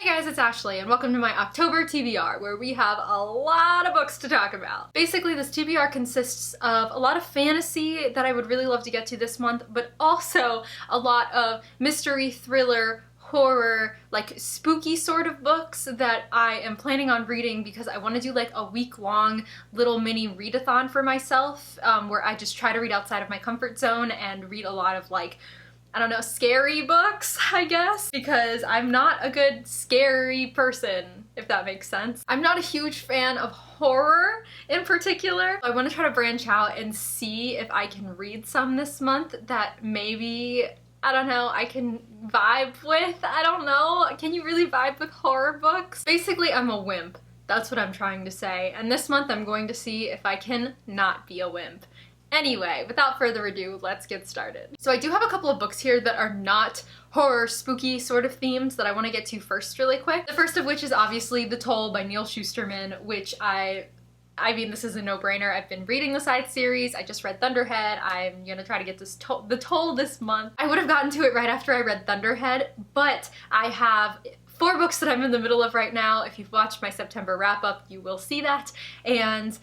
Hey guys, it's Ashley and welcome to my October TBR where we have a lot of books to talk about. Basically, this TBR consists of a lot of fantasy that I would really love to get to this month, but also a lot of mystery, thriller, horror, like spooky sort of books that I am planning on reading because I want to do like a week-long little mini readathon for myself where I just try to read outside of my comfort zone and read a lot of like, I don't know, scary books, I guess, because I'm not a good scary person, if that makes sense. I'm not a huge fan of horror in particular. I want to try to branch out and see if I can read some this month that maybe, I don't know, I can vibe with. I don't know. Can you really vibe with horror books? Basically, I'm a wimp. That's what I'm trying to say. And this month I'm going to see if I can not be a wimp. Anyway, without further ado, let's get started. So I do have a couple of books here that are not horror, spooky sort of themes that I want to get to first really quick. The first of which is obviously The Toll by Neil Shusterman, which I mean, this is a no-brainer. I've been reading the side series. I just read Thunderhead. I'm gonna try to get this The Toll this month. I would have gotten to it right after I read Thunderhead, but I have 4 books that I'm in the middle of right now. If you've watched my September wrap-up, you will see that. And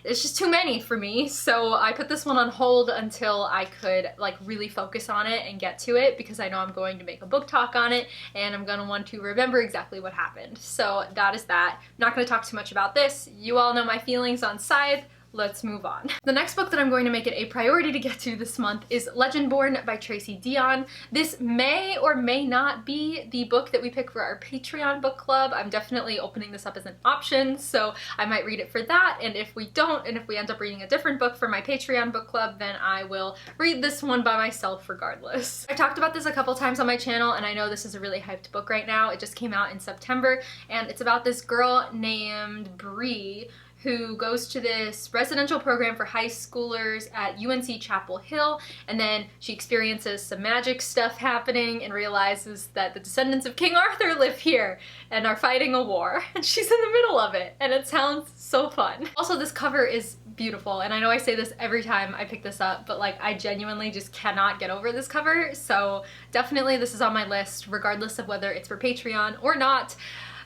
it's just too many for me, so I put this one on hold until I could like really focus on it and get to it, because I know I'm going to make a book talk on it and I'm gonna want to remember exactly what happened. So that is that. I'm not gonna talk too much about this. You all know my feelings on Scythe. Let's move on. The next book that I'm going to make it a priority to get to this month is Legendborn by Tracy Deonn. This may or may not be the book that we pick for our Patreon book club. I'm definitely opening this up as an option, so I might read it for that, and if we don't, and if we end up reading a different book for my Patreon book club, then I will read this one by myself regardless. I talked about this a couple times on my channel, and I know this is a really hyped book right now. It just came out in September, and it's about this girl named Bree who goes to this residential program for high schoolers at UNC Chapel Hill, and then she experiences some magic stuff happening and realizes that the descendants of King Arthur live here and are fighting a war, and she's in the middle of it, and it sounds so fun. Also, this cover is beautiful, and I know I say this every time I pick this up, but like I genuinely just cannot get over this cover, so definitely this is on my list regardless of whether it's for Patreon or not.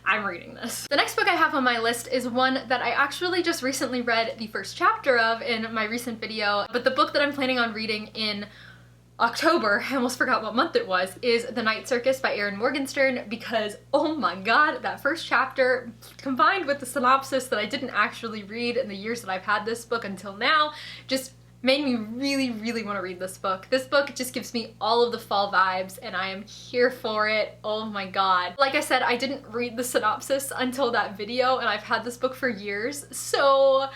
I'm reading this. The next book I have on my list is one that I actually just recently read the first chapter of in my recent video, but the book that I'm planning on reading in October, I almost forgot what month it was, is The Night Circus by Erin Morgenstern, because oh my god, that first chapter combined with the synopsis that I didn't actually read in the years that I've had this book until now just made me really want to read this book. This book just gives me all of the fall vibes and I am here for it. Oh my god. Like I said, I didn't read the synopsis until that video and I've had this book for years, so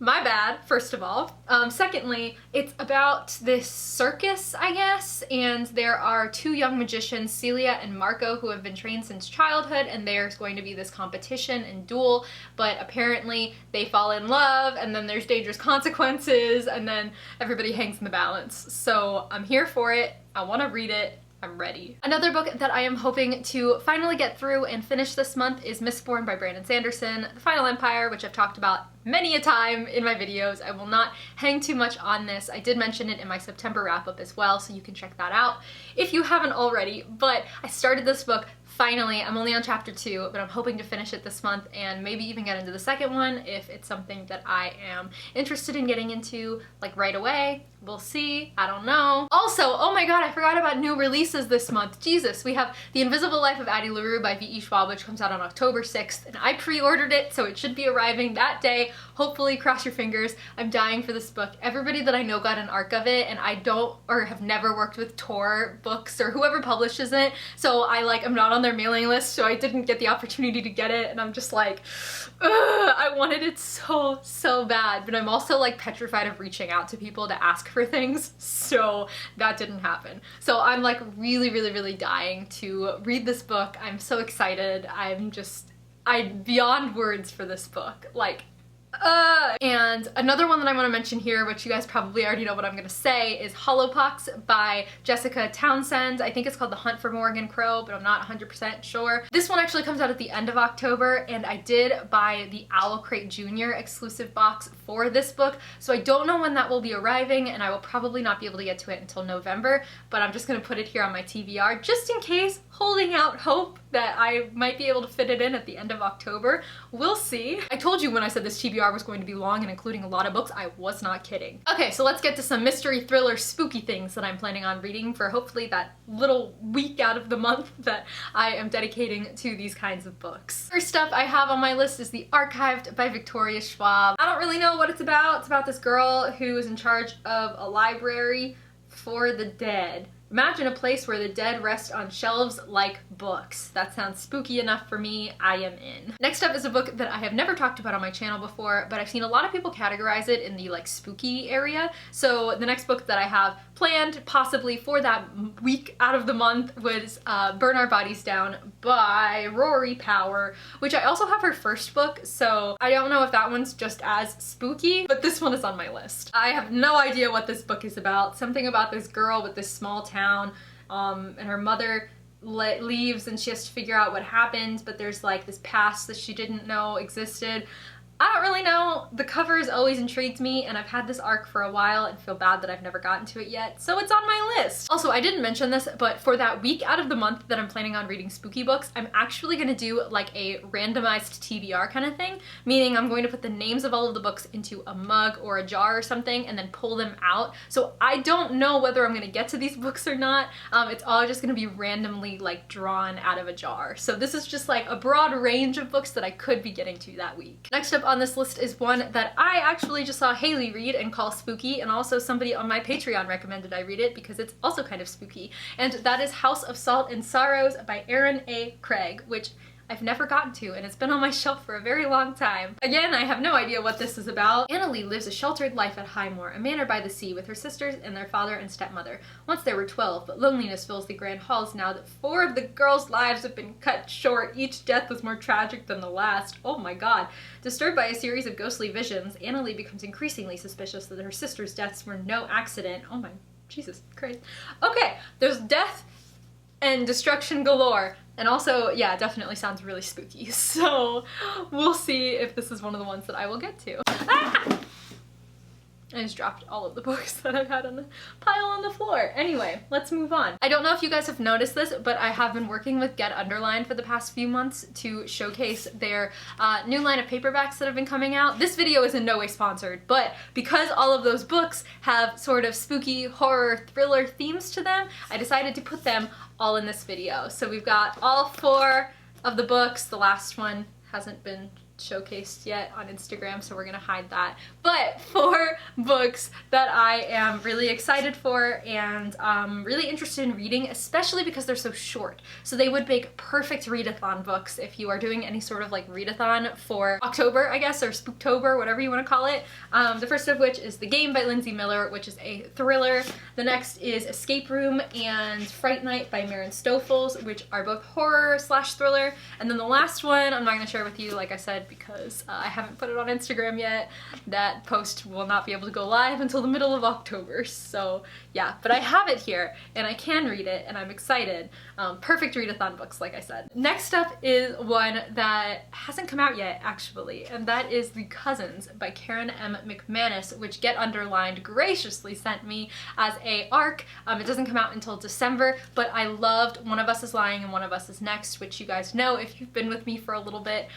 my bad, first of all. Secondly, it's about this circus, I guess, and there are 2 young magicians, Celia and Marco, who have been trained since childhood, and there's going to be this competition and duel, but apparently they fall in love, and then there's dangerous consequences, and then everybody hangs in the balance. So I'm here for it. I want to read it. I'm ready. Another book that I am hoping to finally get through and finish this month is Mistborn by Brandon Sanderson, The Final Empire, which I've talked about many a time in my videos. I will not hang too much on this. I did mention it in my September wrap-up as well, so you can check that out if you haven't already, but I started this book finally. I'm only on chapter 2, but I'm hoping to finish it this month and maybe even get into the second one if it's something that I am interested in getting into like right away. We'll see. I don't know. Also, oh my god, I forgot about new releases this month. Jesus, we have The Invisible Life of Addie LaRue by V.E. Schwab, which comes out on October 6th, and I pre-ordered it, so it should be arriving that day. Hopefully, cross your fingers. I'm dying for this book. Everybody that I know got an arc of it, and I don't or have never worked with Tor Books or whoever publishes it, so I'm not on their mailing list, so I didn't get the opportunity to get it, and I'm just like, ugh, I wanted it so bad, but I'm also like petrified of reaching out to people to ask for things, so that didn't happen. So I'm like really dying to read this book. I'm so excited. I'm beyond words for this book. Like, And another one that I want to mention here, which you guys probably already know what I'm going to say, is Hollowpox by Jessica Townsend. I think it's called The Hunt for Morgan Crow, but I'm not 100% sure. This one actually comes out at the end of October, and I did buy the Owl Crate Jr. exclusive box for this book, so I don't know when that will be arriving, and I will probably not be able to get to it until November, but I'm just going to put it here on my TBR just in case, holding out hope that I might be able to fit it in at the end of October. We'll see. I told you when I said this TBR was going to be long and including a lot of books, I was not kidding. Okay, so let's get to some mystery, thriller, spooky things that I'm planning on reading for hopefully that little week out of the month that I am dedicating to these kinds of books. First up I have on my list is The Archived by Victoria Schwab. I don't really know what it's about. It's about this girl who is in charge of a library for the dead. Imagine a place where the dead rest on shelves like books. That sounds spooky enough for me. I am in. Next up is a book that I have never talked about on my channel before, but I've seen a lot of people categorize it in the like spooky area. So the next book that I have planned possibly for that week out of the month was Burn Our Bodies Down by Rory Power, which I also have her first book, so I don't know if that one's just as spooky, but this one is on my list. I have no idea what this book is about. Something about this girl with this small town, and her mother leaves and she has to figure out what happened, but there's like this past that she didn't know existed. I don't really know. The cover has always intrigued me, and I've had this arc for a while and feel bad that I've never gotten to it yet, so it's on my list. Also, I didn't mention this, but for that week out of the month that I'm planning on reading spooky books, I'm actually gonna do like a randomized TBR kind of thing, meaning I'm going to put the names of all of the books into a mug or a jar or something and then pull them out. So I don't know whether I'm gonna get to these books or not. It's all just gonna be randomly like drawn out of a jar. So this is just like a broad range of books that I could be getting to that week. Next up on this list is one that I actually just saw Haley read and call spooky, and also somebody on my Patreon recommended I read it because it's also kind of spooky, and that is House of Salt and Sorrows by Erin A. Craig, which I've never gotten to, and it's been on my shelf for a very long time. Again, I have no idea what this is about. Annalie lives a sheltered life at Highmore, a manor by the sea, with her sisters and their father and stepmother. Once there were 12, but loneliness fills the grand halls now that 4 of the girls' lives have been cut short. Each death was more tragic than the last. Oh my god. Disturbed by a series of ghostly visions, Annalie becomes increasingly suspicious that her sisters' deaths were no accident. Oh my Jesus Christ. Okay, there's death and destruction galore. And also, yeah, it definitely sounds really spooky. So we'll see if this is one of the ones that I will get to. Ah! I just dropped all of the books that I've had on the pile on the floor. Anyway, let's move on. I don't know if you guys have noticed this, but I have been working with Get Underlined for the past few months to showcase their new line of paperbacks that have been coming out. This video is in no way sponsored, but because all of those books have sort of spooky horror thriller themes to them, I decided to put them all in this video. So we've got all 4 of the books. The last one hasn't been showcased yet on Instagram, so we're gonna hide that. But 4 books that I am really excited for and really interested in reading, especially because they're so short. So they would make perfect readathon books if you are doing any sort of like readathon for October, I guess, or Spooktober, whatever you want to call it. The first of which is The Game by Lindsay Miller, which is a thriller. The next is Escape Room and Fright Night by Maren Stoffels, which are both horror / thriller. And then the last one I'm not going to share with you, like I said, because I haven't put it on Instagram yet. That post will not be able to go live until the middle of October, so yeah, but I have it here and I can read it and I'm excited. Perfect readathon books, like I said. Next up is one that hasn't come out yet, actually, and that is The Cousins by Karen M. Mcmanus, which Get Underlined graciously sent me as a ARC. It doesn't come out until December, but I loved One of Us is Lying and One of Us is Next, which you guys know if you've been with me for a little bit.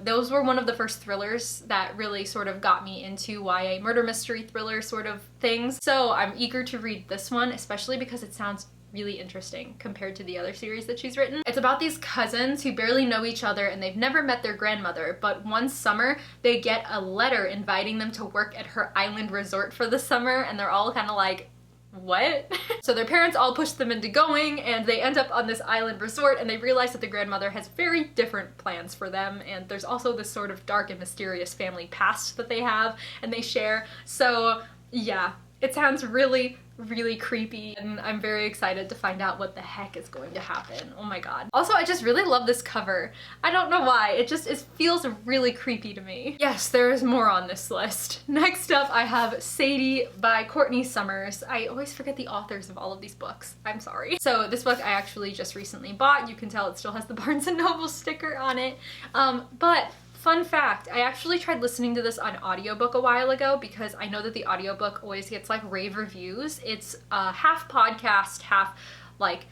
Those were one of the first thrillers that really sort of got me into YA murder mystery thriller sort of things. So I'm eager to read this one, especially because it sounds really interesting compared to the other series that she's written. It's about these cousins who barely know each other and they've never met their grandmother, but one summer they get a letter inviting them to work at her island resort for the summer, and they're all kind of like, what? So their parents all push them into going, and they end up on this island resort, and they realize that the grandmother has very different plans for them, and there's also this sort of dark and mysterious family past that they have and they share. So yeah, it sounds really, really creepy, and I'm very excited to find out what the heck is going to happen. Oh my god. Also, I just really love this cover. I don't know why, it feels really creepy to me. Yes, there is more on this list. Next up, I have Sadie by Courtney Summers. I always forget the authors of all of these books. I'm sorry. So this book I actually just recently bought. You can tell it still has the Barnes & Noble sticker on it. But fun fact, I actually tried listening to this on audiobook a while ago because I know that the audiobook always gets like rave reviews. It's half podcast, half like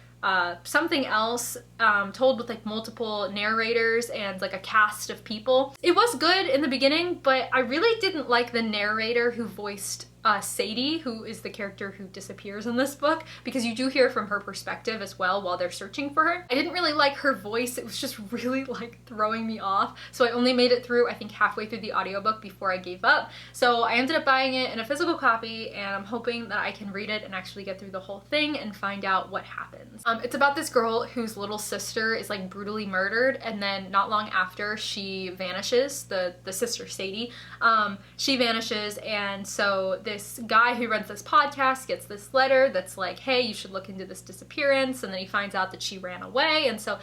something else, told with like multiple narrators and like a cast of people. It was good in the beginning, but I really didn't like the narrator who voiced Sadie, who is the character who disappears in this book, because you do hear from her perspective as well while they're searching for her. I didn't really like her voice. It was just really like throwing me off. So I only made it through, I think, halfway through the audiobook before I gave up. So I ended up buying it in a physical copy, and I'm hoping that I can read it and actually get through the whole thing and find out what happens. It's about this girl whose little sister is like brutally murdered, and then not long after she vanishes, the sister Sadie, she vanishes, and so this guy who runs this podcast gets this letter that's like, hey, you should look into this disappearance, and then he finds out that she ran away. And so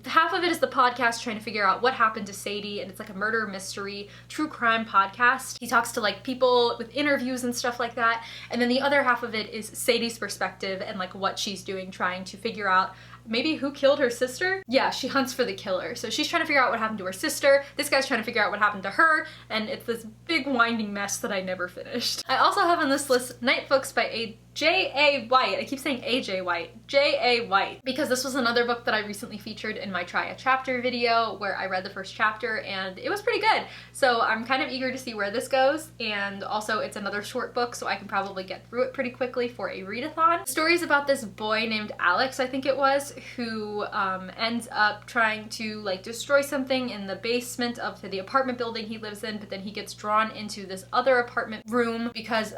half of it is the podcast trying to figure out what happened to Sadie, and it's like a murder mystery true crime podcast. He talks to like people with interviews and stuff like that, and then the other half of it is Sadie's perspective and like what she's doing, trying to figure out maybe who killed her sister? Yeah, she hunts for the killer. So she's trying to figure out what happened to her sister. This guy's trying to figure out what happened to her, and it's this big winding mess that I never finished. I also have on this list Night Books by J.A. White. I keep saying A.J. White. J.A. White. Because this was another book that I recently featured in my Try a Chapter video where I read the first chapter and it was pretty good. So I'm kind of eager to see where this goes, and also it's another short book so I can probably get through it pretty quickly for a readathon. The story is about this boy named Alex, I think it was, who ends up trying to like destroy something in the basement of the apartment building he lives in, but then he gets drawn into this other apartment room because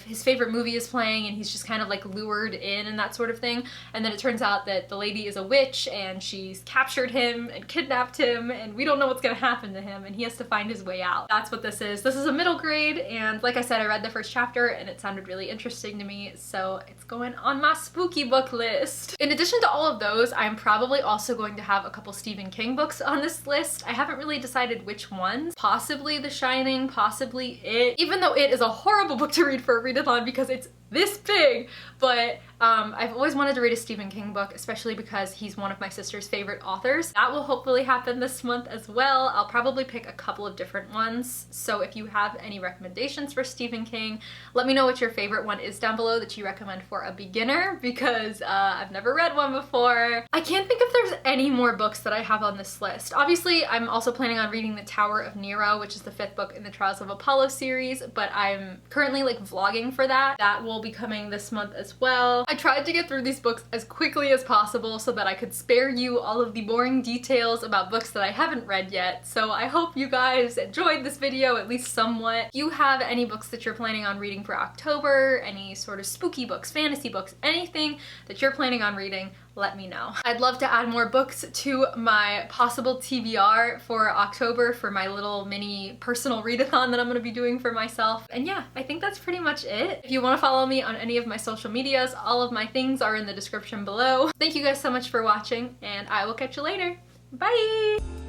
his favorite movie is playing, and he's just kind of like lured in and that sort of thing. And then it turns out that the lady is a witch and she's captured him and kidnapped him, and we don't know what's gonna happen to him, and he has to find his way out. That's what this is. This is a middle grade, and like I said, I read the first chapter and it sounded really interesting to me, so it's going on my spooky book list. In addition to all of those, I'm probably also going to have a couple Stephen King books on this list. I haven't really decided which ones. Possibly The Shining, possibly It, even though It is a horrible book to read for a readathon because it's this big, but I've always wanted to read a Stephen King book, especially because he's one of my sister's favorite authors. That will hopefully happen this month as well. I'll probably pick a couple of different ones, so if you have any recommendations for Stephen King, let me know what your favorite one is down below that you recommend for a beginner, because I've never read one before. I can't think if there's any more books that I have on this list. Obviously, I'm also planning on reading The Tower of Nero, which is the 5th book in the Trials of Apollo series, but I'm currently like vlogging for that. That will be coming this month as well. I tried to get through these books as quickly as possible so that I could spare you all of the boring details about books that I haven't read yet, so I hope you guys enjoyed this video at least somewhat. If you have any books that you're planning on reading for October, any sort of spooky books, fantasy books, anything that you're planning on reading, let me know. I'd love to add more books to my possible TBR for October for my little mini personal readathon that I'm gonna be doing for myself. And yeah, I think that's pretty much it. If you want to follow me on any of my social medias, all of my things are in the description below. Thank you guys so much for watching, and I will catch you later. Bye!